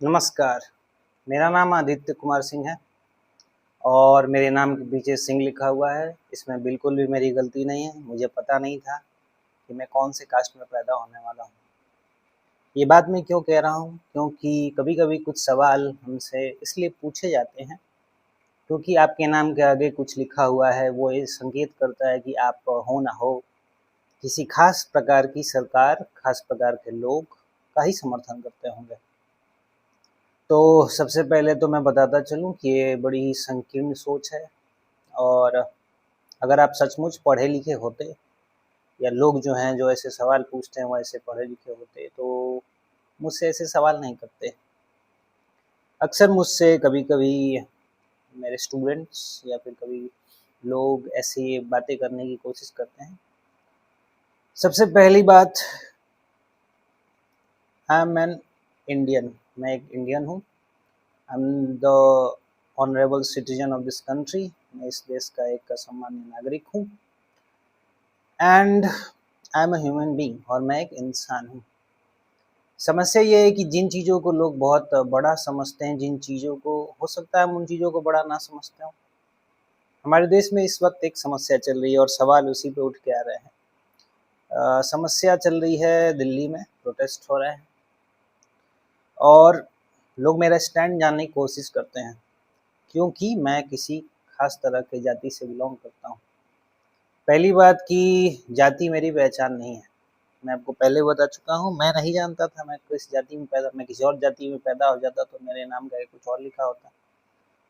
नमस्कार, मेरा नाम आदित्य कुमार सिंह है और मेरे नाम के पीछे सिंह लिखा हुआ है। इसमें बिल्कुल भी मेरी गलती नहीं है। मुझे पता नहीं था कि मैं कौन से कास्ट में पैदा होने वाला हूँ। ये बात मैं क्यों कह रहा हूँ? क्योंकि कभी-कभी कुछ सवाल हमसे इसलिए पूछे जाते हैं क्योंकि आपके नाम के आगे कुछ लिखा हुआ है, वो ये संकेत करता है कि आप हो ना हो, किसी खास प्रकार की सरकार, खास प्रकार के लोग का ही समर्थन करते होंगे। तो सबसे पहले तो मैं बताता चलूँ कि ये बड़ी ही संकीर्ण सोच है और अगर आप सचमुच पढ़े लिखे होते या लोग जो हैं जो ऐसे सवाल पूछते हैं वो ऐसे पढ़े लिखे होते तो मुझसे ऐसे सवाल नहीं करते। अक्सर मुझसे कभी-कभी मेरे स्टूडेंट्स या फिर कभी लोग ऐसी बातें करने की कोशिश करते हैं। सबसे पहली बात, आई एम एन इंडियन, मैं एक इंडियन हूँ। I am the honourable citizen of this country, मैं इस देश का एक सम्मानीय नागरिक हूँ and I am a human being और मैं एक इंसान हूँ। समस्या ये है कि जिन चीज़ों को लोग बहुत बड़ा समझते हैं, जिन चीज़ों को हो सकता है हम उन चीज़ों को बड़ा ना समझते हों। हमारे देश में इस वक्त एक समस्या चल रही है और सवाल उसी पे उठ के आ रहे हैं। समस्या चल रही है, दिल्ली में प्रोटेस्ट हो रहे हैं और लोग मेरा स्टैंड जानने की कोशिश करते हैं क्योंकि मैं किसी खास तरह की जाति से बिलोंग करता हूँ। पहली बात कि जाति मेरी पहचान नहीं है। मैं आपको पहले बता चुका हूँ, मैं नहीं जानता था मैं किस जाति में पैदा, मैं किसी और जाति में पैदा हो जाता तो मेरे नाम का कुछ और लिखा होता।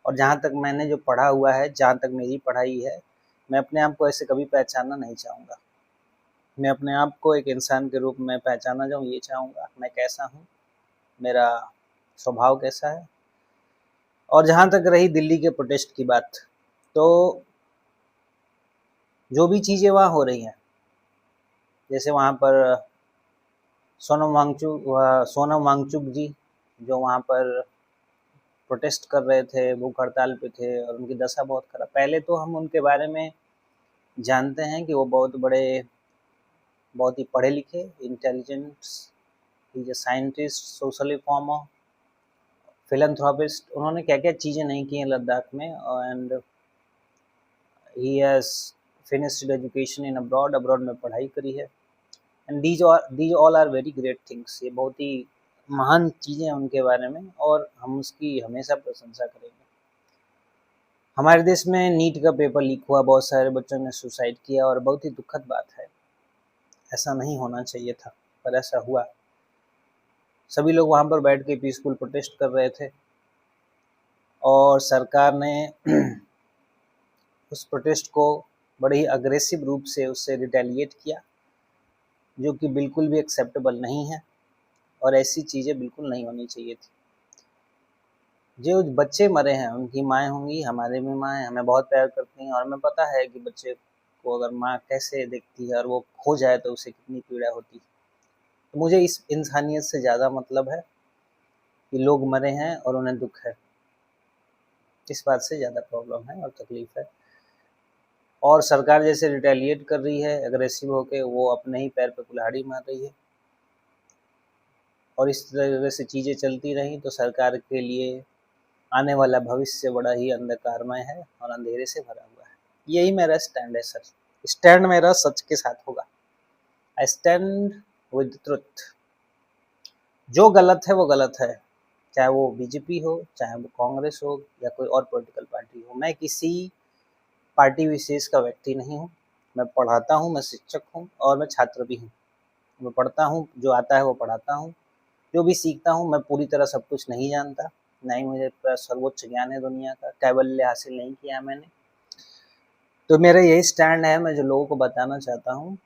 और जहाँ तक मैंने जो पढ़ा हुआ है, जहाँ तक मेरी पढ़ाई है, मैं अपने आप को ऐसे कभी पहचानना नहीं चाहूँगा। मैं अपने आप को एक इंसान के रूप में पहचाना जाऊँ ये चाहूँगा, मैं कैसा हूँ, मेरा स्वभाव कैसा है। और जहाँ तक रही दिल्ली के प्रोटेस्ट की बात, तो जो भी चीज़ें वहाँ हो रही हैं, जैसे वहाँ पर सोनम वांगचुक जी जो वहाँ पर प्रोटेस्ट कर रहे थे, भूख हड़ताल पे थे और उनकी दशा बहुत खराब। पहले तो हम उनके बारे में जानते हैं कि वो बहुत बड़े, बहुत ही पढ़े लिखे, intelligents, he is a scientist, social reformer, philanthropist. उन्होंने क्या-क्या चीज़ें नहीं की हैं लद्दाख में and he has finished education in abroad, abroad में पढ़ाई करी है। And these all are very great things. ये बहुत ही महान चीज़ें हैं उनके बारे में और हम उसकी हमेशा प्रशंसा करेंगे। हमारे देश में नीट का पेपर लीक हुआ, बहुत सारे बच्चों ने सुसाइड किया और बहुत ही दुखद बात है। ऐसा नहीं होना चाहिए था, पर ऐसा हुआ। सभी लोग वहाँ पर बैठ के पीसफुल प्रोटेस्ट कर रहे थे और सरकार ने उस प्रोटेस्ट को बड़े ही अग्रेसिव रूप से उससे रिटेलिएट किया, जो कि बिल्कुल भी एक्सेप्टेबल नहीं है और ऐसी चीज़ें बिल्कुल नहीं होनी चाहिए थी। जो बच्चे मरे हैं उनकी माएँ होंगी, हमारे भी माँ हैं, हमें बहुत प्यार करती हैं और हमें पता है कि बच्चे को अगर माँ कैसे देखती है और वो खो जाए तो उसे कितनी पीड़ा होती है। तो मुझे इस इंसानियत से ज़्यादा मतलब है कि लोग मरे हैं और उन्हें दुःख है। इस बात से ज़्यादा प्रॉब्लम है और तकलीफ़ है। और सरकार जैसे रिटेलिएट कर रही है अग्रेसिव होके, वो अपने ही पैर पे कुल्हाड़ी मार रही है और इस तरह से चीज़ें चलती रहीं तो सरकार के लिए आने वाला भविष्य बड़ा ही अंधकारमय है और अंधेरे से भरा हुआ है। यही मेरा स्टैंड है सर। स्टैंड मेरा सच के साथ होगा। I stand with truth. जो गलत है वो गलत है, चाहे वो बीजेपी हो, चाहे वो कांग्रेस हो या कोई और पॉलिटिकल पार्टी हो। मैं किसी पार्टी विशेष का व्यक्ति नहीं हूँ। मैं पढ़ाता हूँ, मैं शिक्षक हूँ और मैं छात्र भी हूँ। मैं पढ़ता हूँ, जो आता है वो पढ़ाता हूँ। जो भी सीखता हूँ, मैं पूरी तरह सब कुछ नहीं जानता, ना ही मुझे सर्वोच्च ज्ञान है दुनिया का, कैवल्य हासिल नहीं किया मैंने। तो मेरा यही स्टैंड है, मैं जो लोगों को बताना चाहता हूँ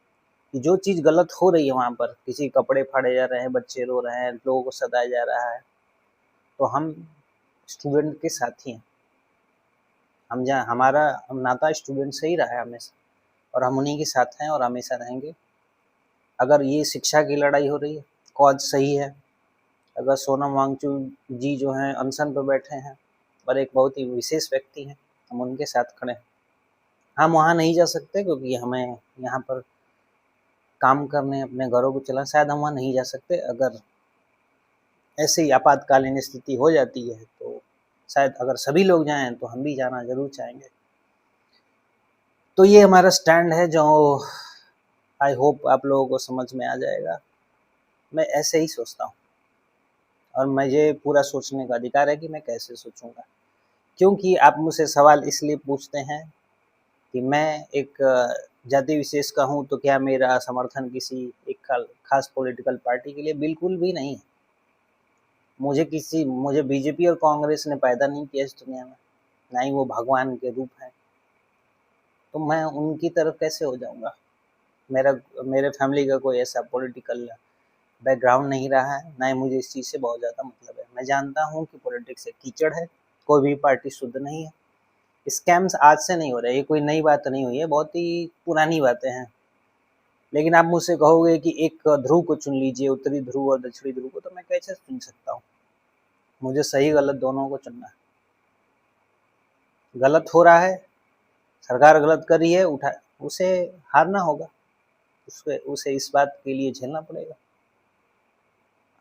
कि जो चीज़ गलत हो रही है वहाँ पर, किसी के कपड़े फाड़े जा रहे हैं, बच्चे रो रहे हैं, लोगों को सताया जा रहा है, तो हम स्टूडेंट के साथी हैं। हम जहाँ हमारा हम नाता स्टूडेंट से ही रहा है हमेशा और हम उन्हीं के साथ हैं और हमेशा रहेंगे। अगर ये शिक्षा की लड़ाई हो रही है, कॉज सही है। अगर सोनम वांगचुक जी जो हैं अनशन पर बैठे हैं और एक बहुत ही विशेष व्यक्ति हैं, हम उनके साथ खड़े हैं। हम वहाँ नहीं जा सकते क्योंकि हमें यहाँ पर काम करने, अपने घरों को चलाना, शायद हम वहाँ नहीं जा सकते अगर ऐसे ही आपातकालीन स्थिति हो जाती है तो शायद अगर सभी लोग जाएं तो हम भी जाना ज़रूर चाहेंगे। तो ये हमारा स्टैंड है जो आई होप आप लोगों को समझ में आ जाएगा। मैं ऐसे ही सोचता हूँ और मुझे पूरा सोचने का अधिकार है कि मैं कैसे सोचूंगा, क्योंकि आप मुझसे सवाल इसलिए पूछते हैं कि मैं एक जाति विशेष का हूँ तो क्या मेरा समर्थन किसी एक खास पॉलिटिकल पार्टी के लिए? बिल्कुल भी नहीं। मुझे बीजेपी और कांग्रेस ने पैदा नहीं किया इस दुनिया में, ना ही वो भगवान के रूप हैं, तो मैं उनकी तरफ कैसे हो जाऊंगा? मेरा मेरे फैमिली का कोई ऐसा पॉलिटिकल बैकग्राउंड नहीं रहा है, ना ही मुझे इस चीज़ से बहुत ज़्यादा मतलब है। मैं जानता हूँ कि पॉलिटिक्स एक कीचड़ है, कोई भी पार्टी शुद्ध नहीं है। स्कैम्स आज से नहीं हो रहे, ये कोई नई बात नहीं हुई है, बहुत ही पुरानी बातें हैं। लेकिन आप मुझसे कहोगे कि एक ध्रुव को चुन लीजिए, उत्तरी ध्रुव और दक्षिणी ध्रुव को, तो मैं कैसे चुन सकता हूँ? मुझे सही गलत दोनों को चुनना है। गलत हो रहा है, सरकार गलत कर रही है, उसे हारना होगा, उसे इस बात के लिए झेलना पड़ेगा।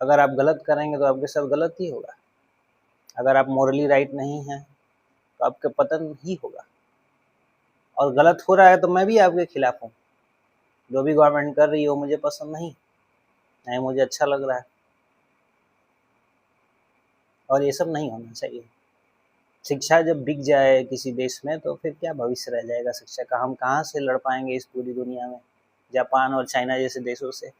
अगर आप गलत करेंगे तो आपके साथ गलत ही होगा। अगर आप मोरली राइट नहीं हैं तो आपके पतन ही होगा। और गलत हो रहा है तो मैं भी आपके खिलाफ हूँ। जो भी गवर्नमेंट कर रही है वो मुझे पसंद नहीं मुझे अच्छा लग रहा है, और ये सब नहीं होना चाहिए। शिक्षा जब बिक जाए किसी देश में तो फिर क्या भविष्य रह जाएगा शिक्षा का? हम कहाँ से लड़ पाएंगे इस पूरी दुनिया में जापान और चाइना जैसे देशों से?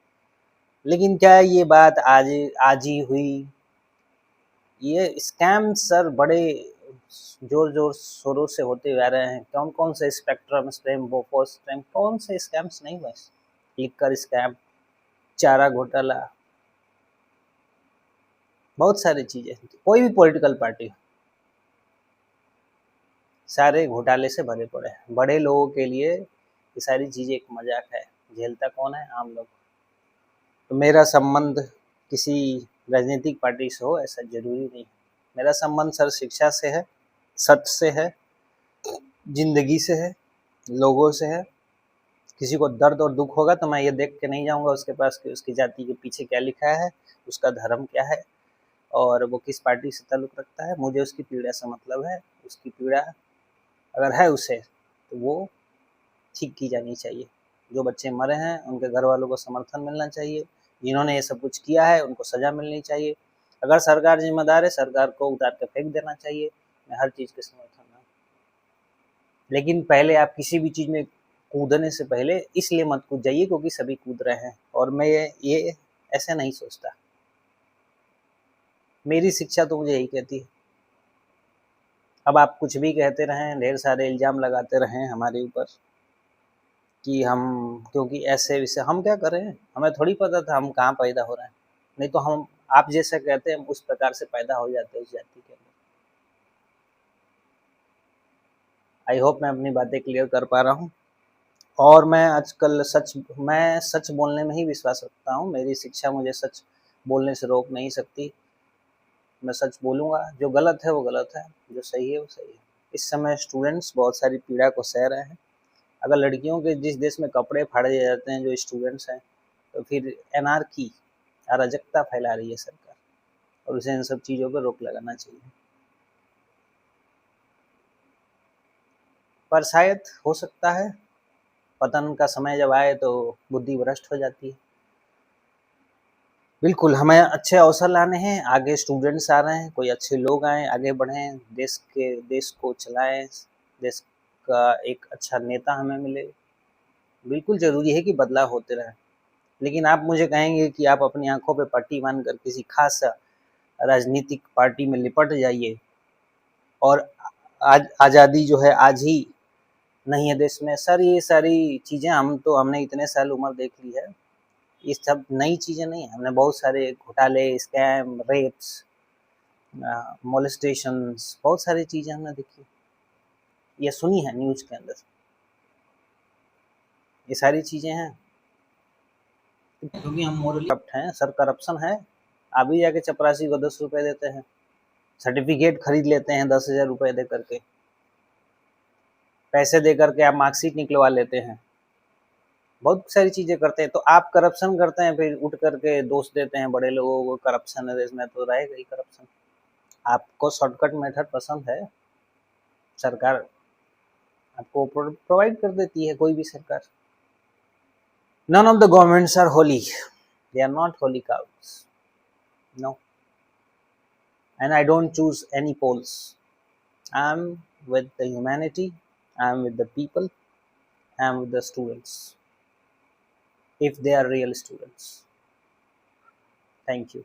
लेकिन क्या ये बात आज आज ही हुई? ये स्कैम सर बड़े जोर जोर शोरों से होते हुए आ रहे हैं। कौन कौन से स्पेक्ट्रम स्कैम, बोफोर्स स्कैम, कौन से स्कैम्स नहीं हुए? लिकर स्कैम, चारा घोटाला, बहुत सारी चीजें। कोई भी पॉलिटिकल पार्टी, सारे घोटाले से भरे पड़े हैं। बड़े लोगों के लिए ये सारी चीजें एक मजाक है, झेलता कौन है? आम लोग। तो मेरा संबंध किसी राजनीतिक पार्टी से हो ऐसा जरूरी नहीं है। मेरा संबंध सर शिक्षा से है, सच से है, जिंदगी से है, लोगों से है। किसी को दर्द और दुख होगा तो मैं ये देख के नहीं जाऊंगा उसके पास कि उसकी जाति के पीछे क्या लिखा है, उसका धर्म क्या है और वो किस पार्टी से ताल्लुक़ रखता है। मुझे उसकी पीड़ा से मतलब है। उसकी पीड़ा अगर है उसे, तो वो ठीक की जानी चाहिए। जो बच्चे मरे हैं उनके घर वालों को समर्थन मिलना चाहिए। जिन्होंने ये सब कुछ किया है उनको सज़ा मिलनी चाहिए। अगर सरकार जिम्मेदार है, सरकार को उतार के फेंक देना चाहिए। मैं हर चीज़ के समर्थन में हूँ। लेकिन पहले आप किसी भी चीज़ में कूदने से पहले इसलिए मत कूद जाइए क्योंकि सभी कूद रहे हैं, और मैं ये ऐसे नहीं सोचता। मेरी शिक्षा तो मुझे यही कहती है। अब आप कुछ भी कहते रहें, ढेर सारे इल्ज़ाम लगाते रहें हमारे ऊपर कि हम क्योंकि ऐसे वैसे, हम क्या करें? हमें थोड़ी पता था हम कहाँ पैदा हो रहे हैं। नहीं तो हम आप जैसे कहते हैं उस प्रकार से पैदा हो जाते हैं उस जाति के अंदर। आई होप मैं अपनी बातें क्लियर कर पा रहा हूँ। और मैं सच बोलने में ही विश्वास रखता हूँ। मेरी शिक्षा मुझे सच बोलने से रोक नहीं सकती। मैं सच बोलूँगा, जो गलत है वो गलत है, जो सही है वो सही है। इस समय स्टूडेंट्स बहुत सारी पीड़ा को सह रहे हैं। अगर लड़कियों के जिस देश में कपड़े फाड़ दिए जाते हैं जो स्टूडेंट्स हैं, तो फिर एनार्की, अराजकता फैला रही है सरकार, और उसे इन सब चीज़ों पर रोक लगाना चाहिए। पर शायद हो सकता है पतन का समय जब आए तो बुद्धि भ्रष्ट हो जाती है। बिल्कुल, हमें अच्छे अवसर लाने हैं, आगे स्टूडेंट्स आ रहे हैं, कोई अच्छे लोग आएँ, आगे बढ़ें, देश को चलाएँ, देश का एक अच्छा नेता हमें मिले। बिल्कुल ज़रूरी है कि बदलाव होते रहें। लेकिन आप मुझे कहेंगे कि आप अपनी आँखों पे पट्टी बाँधकर किसी खास राजनीतिक पार्टी में लिपट जाइए, और आज आज़ादी जो है आज ही नहीं है देश में। सर ये सारी चीज़ें हमने इतने साल उम्र देख ली है, ये सब नई चीज़ें नहीं है। हमने बहुत सारे घोटाले, स्कैम, रेप्स, मोलेस्टेशंस, बहुत सारी चीज़ें हमने देखी, ये सुनी है न्यूज़ के अंदर। ये सारी चीज़ें हैं क्योंकि हम मोरली करप्ट हैं। सर करप्शन है। आप भी जाके चपरासी को 10 रुपए देते हैं, सर्टिफिकेट खरीद लेते हैं 10,000 रुपए दे करके, पैसे दे करके आप मार्कशीट निकलवा लेते हैं, बहुत सारी चीजें करते हैं। तो आप करप्शन करते हैं, फिर उठ करके दोष देते हैं बड़े लोगों को, करप्शन है देश में, तो रहेगा ही करप्शन। आपको शॉर्टकट मेथड पसंद है, सरकार आपको प्रोवाइड कर देती है, कोई भी सरकार। None of the governments are holy. They are not holy cows. No. And I don't choose any poles. I'm with the humanity. I'm with the people. I'm with the students. If they are real students. Thank you.